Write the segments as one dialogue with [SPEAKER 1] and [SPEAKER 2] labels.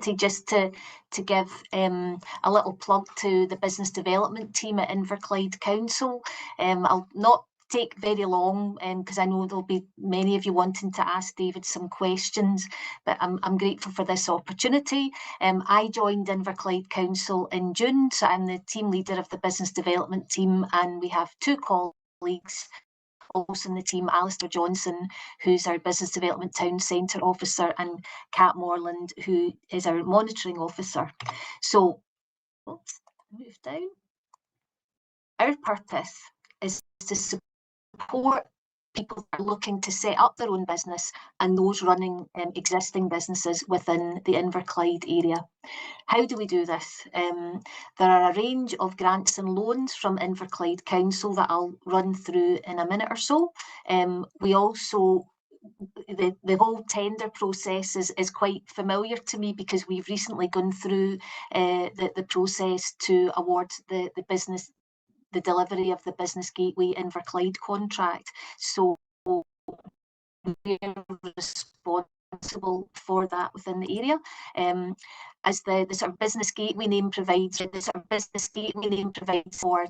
[SPEAKER 1] opportunity just to give a little plug to the business development team at Inverclyde Council. I'll not take very long because I know there'll be many of you wanting to ask David some questions, but I'm grateful for this opportunity. I joined Inverclyde Council in June, so I'm the team leader of the business development team, and we have two colleagues also in the team, Alistair Johnson, who's our Business Development Town Centre Officer, and Kat Morland, who is our Monitoring Officer. So, oops, move down. Our purpose is to support people that are looking to set up their own business and those running existing businesses within the Inverclyde area. How do we do this? There are a range of grants and loans from Inverclyde Council that I'll run through in a minute or so. We also, the whole tender process is quite familiar to me because we've recently gone through the process to award the delivery of the Business Gateway Inverclyde contract. So we're responsible for that within the area. As the sort of Business Gateway name provides, for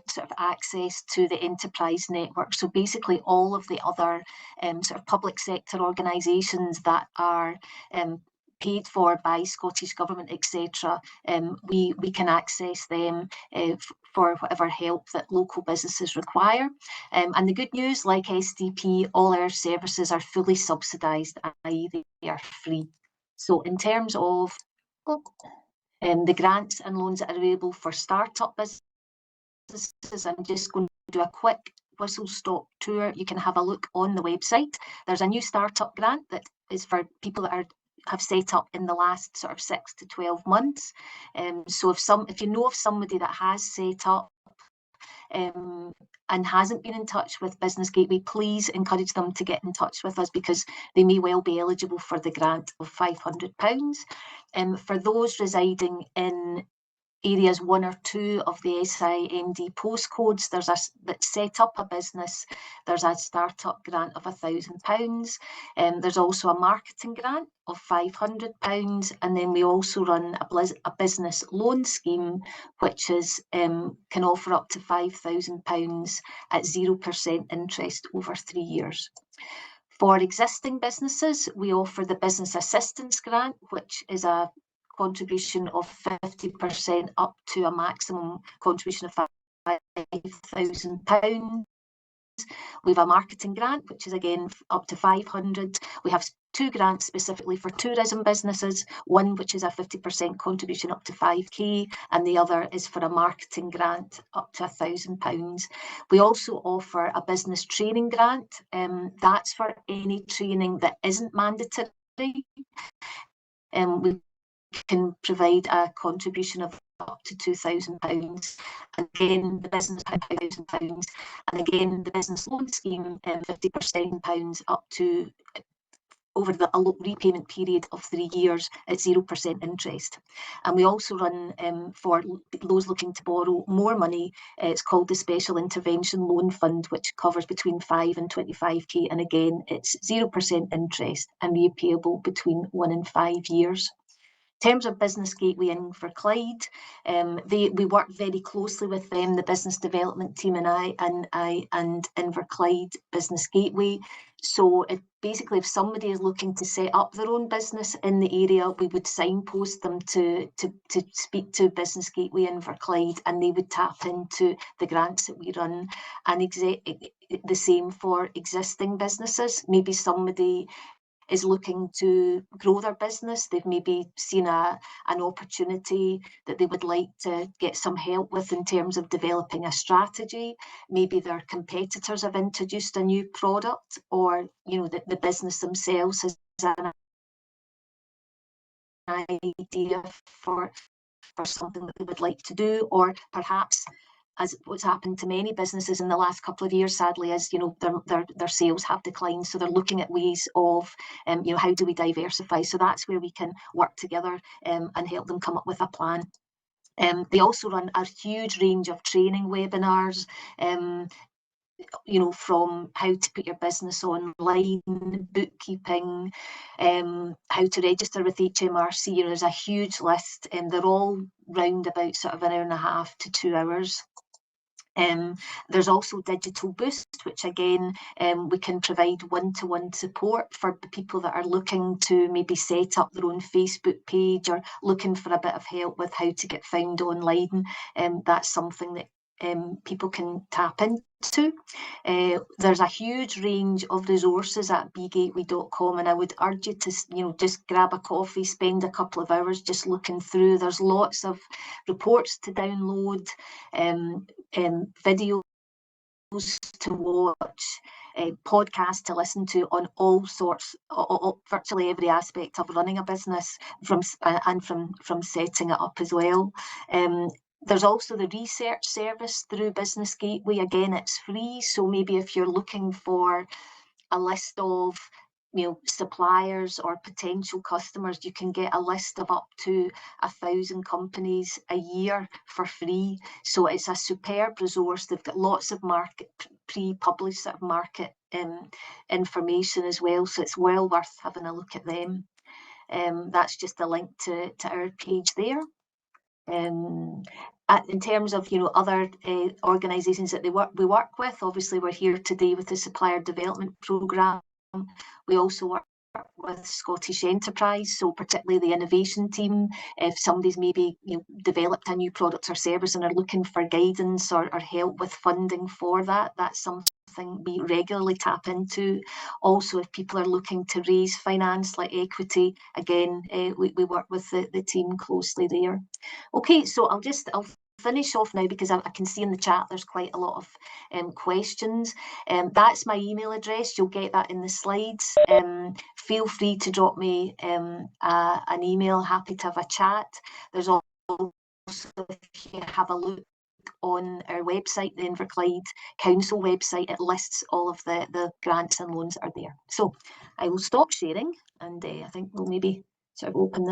[SPEAKER 1] sort of access to the enterprise network. So basically all of the other sort of public sector organisations that are paid for by Scottish Government, etc., we can access them for whatever help that local businesses require. And the good news, like SDP, all our services are fully subsidised, i.e. they are free. So in terms of the grants and loans that are available for start-up businesses, I'm just going to do a quick whistle-stop tour. You can have a look on the website. There's a new start-up grant that is for people that have set up in the last sort of 6 to 12 months. So if you know of somebody that has set up and hasn't been in touch with Business Gateway, please encourage them to get in touch with us because they may well be eligible for the grant of £500. For those residing in areas 1 or 2 of the SIMD postcodes, that set up a business, there's a start-up grant of £1,000. There's also a marketing grant of £500, and then we also run a business loan scheme, which is can offer up to £5,000 at 0% interest over 3 years. For existing businesses, we offer the Business Assistance Grant, which is a contribution of 50% up to a maximum contribution of £5,000. We have a marketing grant, which is again up to 500. We have 2 grants specifically for tourism businesses, one which is a 50% contribution up to 5k, and the other is for a marketing grant up to £1,000. We also offer a business training grant. That's for any training that isn't mandatory. We can provide a contribution of up to £2,000. Again, the business £5,000, and again the business loan scheme, £50% up to over the repayment period of 3 years at 0% interest. And we also run for those looking to borrow more money, it's called the Special Intervention Loan Fund, which covers between 5 and 25k, and again it's 0% interest and repayable between 1 and 5 years. In terms of Business Gateway Inverclyde, we work very closely with them, the business development team and Inverclyde Business Gateway. So basically, if somebody is looking to set up their own business in the area, we would signpost them to speak to Business Gateway Inverclyde, and they would tap into the grants that we run. And the same for existing businesses. Maybe somebody is looking to grow their business. They've maybe seen an opportunity that they would like to get some help with in terms of developing a strategy. Maybe their competitors have introduced a new product, or the business themselves has an idea for something that they would like to do, or perhaps, as what's happened to many businesses in the last couple of years, sadly, is their sales have declined, so they're looking at ways of how do we diversify. So that's where we can work together and help them come up with a plan. They also run a huge range of training webinars. you know, from how to put your business online, bookkeeping, how to register with HMRC. There's a huge list, and they're all round about sort of an hour and a half to 2 hours. There's also Digital Boost, which again, we can provide one-to-one support for the people that are looking to maybe set up their own Facebook page or looking for a bit of help with how to get found online. That's something that people can tap into. There's a huge range of resources at begateway.com, and I would urge you to, you know, just grab a coffee, spend a couple of hours just looking through. There's lots of reports to download, videos to watch, podcasts to listen to on all sorts, virtually every aspect of running a business, and from setting it up as well. There's also the research service through Business Gateway. Again, it's free, so maybe if you're looking for a list of, you know, suppliers or potential customers, you can get a list of up to 1,000 companies a year for free. So it's a superb resource. They've got lots of market pre-published sort of market information as well, so it's well worth having a look at them. That's just a link to our page there. In terms of, you know, other organisations that we work with, obviously we're here today with the Supplier Development Programme. We also work with Scottish Enterprise, so particularly the innovation team. If somebody's maybe, you know, developed a new product or service and are looking for guidance or help with funding for that, that's something we regularly tap into. Also, if people are looking to raise finance like equity, again, we work with the team closely there. Okay, so I'll finish off now because I can see in the chat there's quite a lot of questions. That's my email address. You'll get that in the slides. Feel free to drop me an email. Happy to have a chat. There's also, if you have a look on our website, the Inverclyde Council website, it lists all of the grants and loans that are there. So I will stop sharing, and I think we'll maybe sort of open